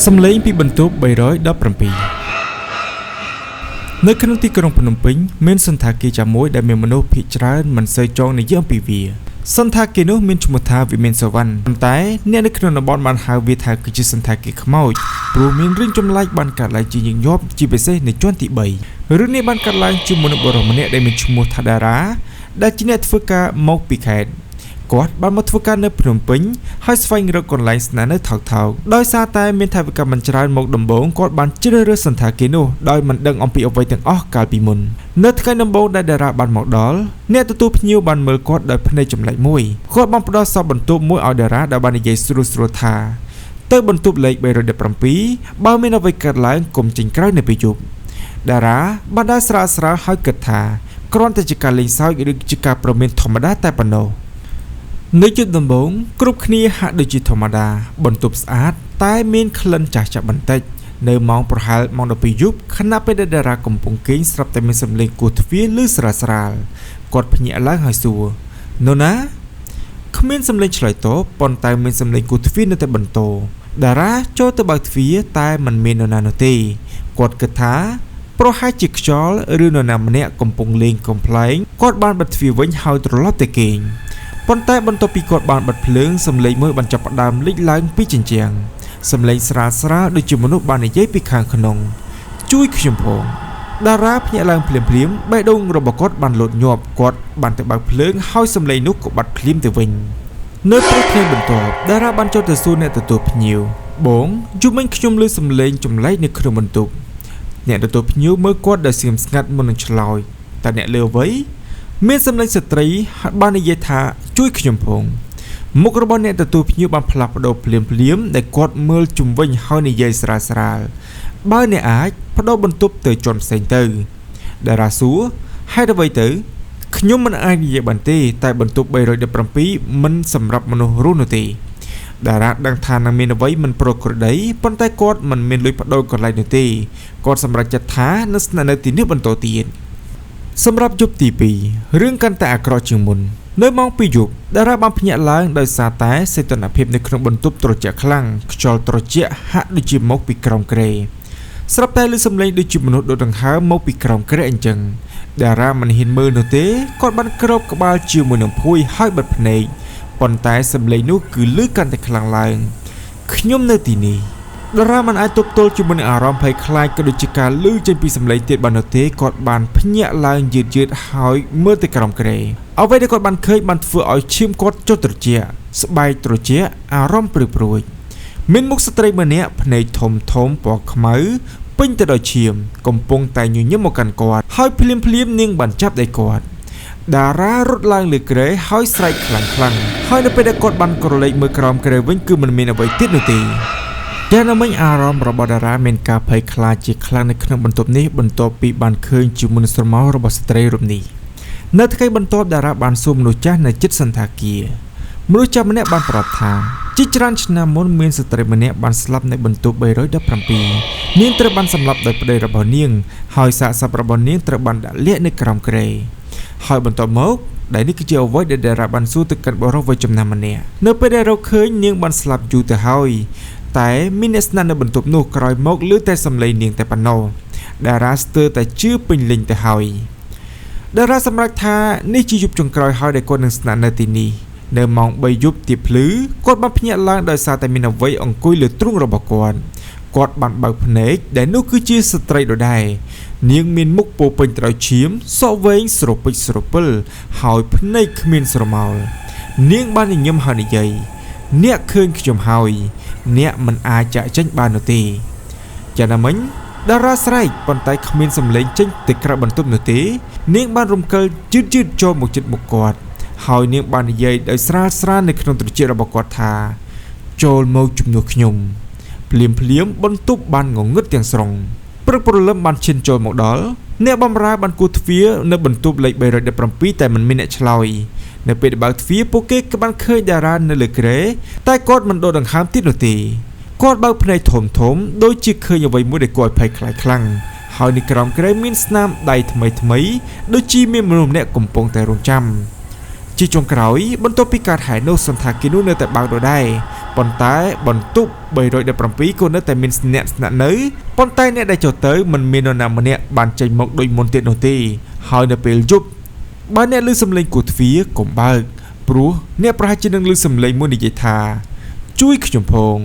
សំឡេងពីបន្ទប់317នៅក្នុងទីក្រុងភ្នំពេញមានសន្តាគារចាមួយដែលមានមនុស្សភាគច្រើនមិនសូវចង់និយាយអំពីវាសន្តាគារនោះមានឈ្មោះថាវិមានសវណ្ណប៉ុន្តែអ្នកនៅក្នុងតំបន់បានហៅវាថាគឺជាសន្តាគារខ្មោចព្រោះមានរឿងចម្លែកបានកើតឡើងជាញឹកញាប់ជាពិសេសនៅជាន់ទី3រឿងនេះបានកើតឡើងជាមួយនឹងបុរសម្នាក់ដែលមានឈ្មោះថាតារាដែលជាអ្នកធ្វើការមកពីខេត្តគាត់បានមកធ្វើការនៅភ្នំពេញហើយស្វែងរកកន្លែងស្នាក់នៅថោកៗដោយសារតែមានថវិកាមិនច្រើនមកដំបូងគាត់បានជ្រើសរើសសន្តាគារនោះដោយមិនដឹងអំពីអ្វីទាំងអស់កាលពីមុននៅថ្ងៃដំបូងដែលតារាបានមកដល់អ្នកទទួលភ្ញៀវបានមើលគាត់ដោយភ្នែកចម្លែកមួយគាត់បានផ្ដល់សពបន្ទប់មួយឲ្យតារាដែលបាននិយាយស្រួលៗថាទៅបន្ទប់លេខ317បើមានអ្វីកើតឡើងកុំចេញក្រៅនៅពេលយប់តារាបានដើរស្រាលៗហើយគិតថាគ្រាន់តែជាការលេងសើចឬជាការប្រមានធម្មតាតែប៉ុណ្ណោះនៅជិតដំបូងគ្រប់គ្នាហាក់ដូចជាធម្មតាបន្ទប់ស្អាតតែមានក្លិនចាស់ៗបន្តិចនៅម៉ោងប្រហែលម៉ោង12យប់ខណៈពេលដែលតារាកំពុងគេងស្រាប់តែមានសំឡេងគោះទ្វារឮស្រាលៗគាត់ភ្ញាក់ឡើងហើយសួរនរណាគ្មានសំឡេងឆ្លើយតបប៉ុន្តែមានសំឡេងគោះទ្វារនៅតែបន្តតារាចូលទៅបើកទ្វារតែមិនមាននរណានោះទេគាត់គិតថាប្រហែលជាខ្យល់ឬនរណាម្នាក់កំពុងលេងកំ pl ែងគាត់បានបិទទ្វារវិញហើយត្រឡប់ទៅគេងប៉ុន្តែបន្ទាប់ពីគាត់បានបិទភ្លើងសំឡេងមួយបានចាប់ផ្ដើមលេចឡើងពីជញ្ជាំងសំឡេងស្រាលៗដូចជាមនុស្សបាននិយាយពីខាងក្នុងជួយខ្ញុំផងតារាភ្ញាក់ឡើងភ្លាមបេះដូងរបស់គាត់បានលោតញាប់គាត់បានទៅបើកភ្លើងហើយសំឡេងនោះក៏បាត់ភ្លាមទៅវិញនៅព្រឹកថ្ងៃបន្ទាប់តារាបានចូលទៅសួរអ្នកទទួលភ្ញៀវបងយប់មិញខ្ញុំឮសំឡេងចម្លែកនៅក្នុងបន្ទប់អ្នកទទួលភ្ញៀវមើលគាត់ដោយស្ងៀមស្ងាត់មុននឹងឆ្លើយតែអ្នកលើអ្វីមានសំឡេងស្ត្រីបាននិយាយថាជួយខ្ញុំផងមុខរបស់អ្នកទទួលភ្ញៀវបានផ្លាស់ប្ដូរភ្លាមដែលគាត់មើលជុំវិញហើយនិយាយស្រាលបើអ្នកអាចបដូរបន្ទប់ទៅជាន់ផ្សេងទៅតារាសួរហេតុអ្វីទៅខ្ញុំមិនអាចនិយាយបានទេតែបន្ទប់317មិនសម្រាប់មនុស្សរស់នោះទេតារាដឹងថានឹងមានអ្វីមិនប្រក្រតីប៉ុន្តែគាត់មិនមានលុយបដូរកន្លែងនោះទេគាត់សម្រេចចិត្តថានឹងស្នាក់នៅទីនេះបន្តទៀតសម្រាប់យប់ទី2រឿងកាន់តែអាក្រក់ជាងមុននៅម៉ោង2យប់តារាបានភ្ញាក់ឡើងដោយសារតែសីតុណ្ហភាពនៅក្នុងបន្ទប់ត្រជាក់ខ្លាំងខ្យល់ត្រជាក់ហាក់ដូចជាមកពីក្រោមគ្រែស្រាប់តែឮសំឡេងដូចជាមនុស្សដកដង្ហើមមកពីក្រោមគ្រែអញ្ចឹងតារាមិនហ៊ានមើលនោះទេគាត់បានគ្របក្បាលជាមួយនឹងភួយហើយបិទភ្នែកប៉ុន្តែសំឡេងនោះគឺឮកាន់តែខ្លាំងឡើងខ្ញុំនៅទីនេះតារាមិនអាចទប់ទល់ជាមួយនឹងអារម្មណ៍ភ័យខ្លាចក៏ដូចជាការឮចេញពីសំឡេងទៀតបាននោះទេគាត់បានភ្ញាក់ឡើងយឺតហើយមើលទៅក្រោមគ្រែអ្វីដែលគាត់បានឃើញបានធ្វើឲ្យឈាមគាត់ចុះត្រជាក់ស្បែកត្រជាក់អារម្មណ៍ព្រឺព្រួយមានមុខស្ត្រីម្នាក់ភ្នែកធំពណ៌ខ្មៅពេញទៅដោយឈាមកំពុងតែញញឹមមកកាន់គាត់ហើយភ្លាមនាងបានចាប់ដៃគាត់តារារត់ឡើងលើគ្រែហើយស្រែកខ្លាំងហើយនៅពេលដែលគាត់បានក្រឡេកមើលក្រោមគ្រែវិញគឺមិនមានអ្វីទៀតនោះទេយ៉ាងណាមិញអារម្មណ៍របស់តារាមានការភ័យខ្លាចជាខ្លាំងនៅក្នុងបន្ទប់នេះបន្ទាប់ពីបានឃើញជាមនុស្សស្រមោលរបស់ស្ត្រីរូបនេះនៅថ្ងៃបន្ទាប់តារាបានសួរមនុស្សចាស់នៅជិតសន្តាគារមនុស្សចាស់ម្នាក់បានប្រាប់ថាជាច្រើនឆ្នាំមុនមានស្ត្រីម្នាក់បានស្លាប់នៅបន្ទប់317នាងត្រូវបានសម្លាប់ដោយប្តីរបស់នាងហើយសាកសពរបស់នាងត្រូវបានដាក់លាក់នៅក្រោមគ្រែហើយបន្ទាប់មកដែលនេះគឺជាអ្វីដែលតារាបានសួរទៅកាន់បុរសវ័យចំណាស់ម្នាក់នៅពេលដែលរកឃើញនាងបានស្លាប់យូរទៅហើយតែមានអ្នកស្នាក់នៅបន្ទប់នោះក្រោយមកឮតែសំឡេងនាងតែប៉ុណ្ណោះតារាស្ទើរតែជឿពេញលេញទៅហើយតារាសម្រេចថានេះជាយប់ចុងក្រោយហើយដែលគាត់នឹងស្នាក់នៅទីនេះនៅម៉ោង3យប់ទៀបភ្លឺគាត់បានភ្ញាក់ឡើងដោយសារតែមានអ្វីអង្គុយលើទ្រូងរបស់គាត់បានបើកភ្នែកដែលនោះគឺជាស្ត្រីដដែលនាងមានមុខពោពេញទៅដោយឈាមសក់វែងស្រពេចស្រពិលហើយភ្នែកគ្មានស្រមោលនាងបានញញឹមហើយនិយាយអ្នកឃើញខ្ញុំហើយអ្នកមិនអាចចាក់ចេញបាននោះទេយ៉ាងណាមិញតារាស្រែកប៉ុន្តែគ្មានសំឡេងចេញទៅក្រៅបន្ទប់នោះទេនាងបានរំកិលយឺតចូលមកជិតមុខគាត់ហើយនាងបាននិយាយដោយស្រាលនៅក្នុងត្រចៀករបស់គាត់ថាចូលមកជំនួសខ្ញុំភ្លាមបន្ទប់បានងងឹតទាំងស្រុងព្រឹកព្រលឹមបានឈានចូលមកដល់អ្នកបម្រើបានគោះទ្វារនៅបន្ទប់លេខ317តែមិនមានអ្នកឆ្លើយនៅពេលបើកទ្វារពួកគេក៏បានឃើញតារានៅលើគ្រែតែគាត់មិនដកដង្ហើមទៀតនោះទេគាត់បើកភ្នែកធំដូចជាឃើញអ្វីមួយដែលគាត់ភ័យខ្លាំងហើយនៅក្រោមគ្រែមានស្នាមដៃថ្មីដូចជាមានមនុស្សម្នាក់កំពុងតែរង់ចាំជាចុងក្រោយបន្ទាប់ពីការហែនោះសន្តាគារនោះនៅតែបើកដដែល ប៉ុន្តែបន្ទប់317ក៏នៅតែមានអ្នកស្នាក់នៅប៉ុន្តែអ្នកដែលចូលទៅមិនមាននរណាម្នាក់បានចេញមកដូចមុនទៀតនោះទេហើយនៅពេលយប់បើអ្នកឮសំឡេងគោះទ្វារកុំបើកព្រោះអ្នកប្រហែលជានឹងឮសំឡេងមួយនិយាយថាជួយខ្ញុំផង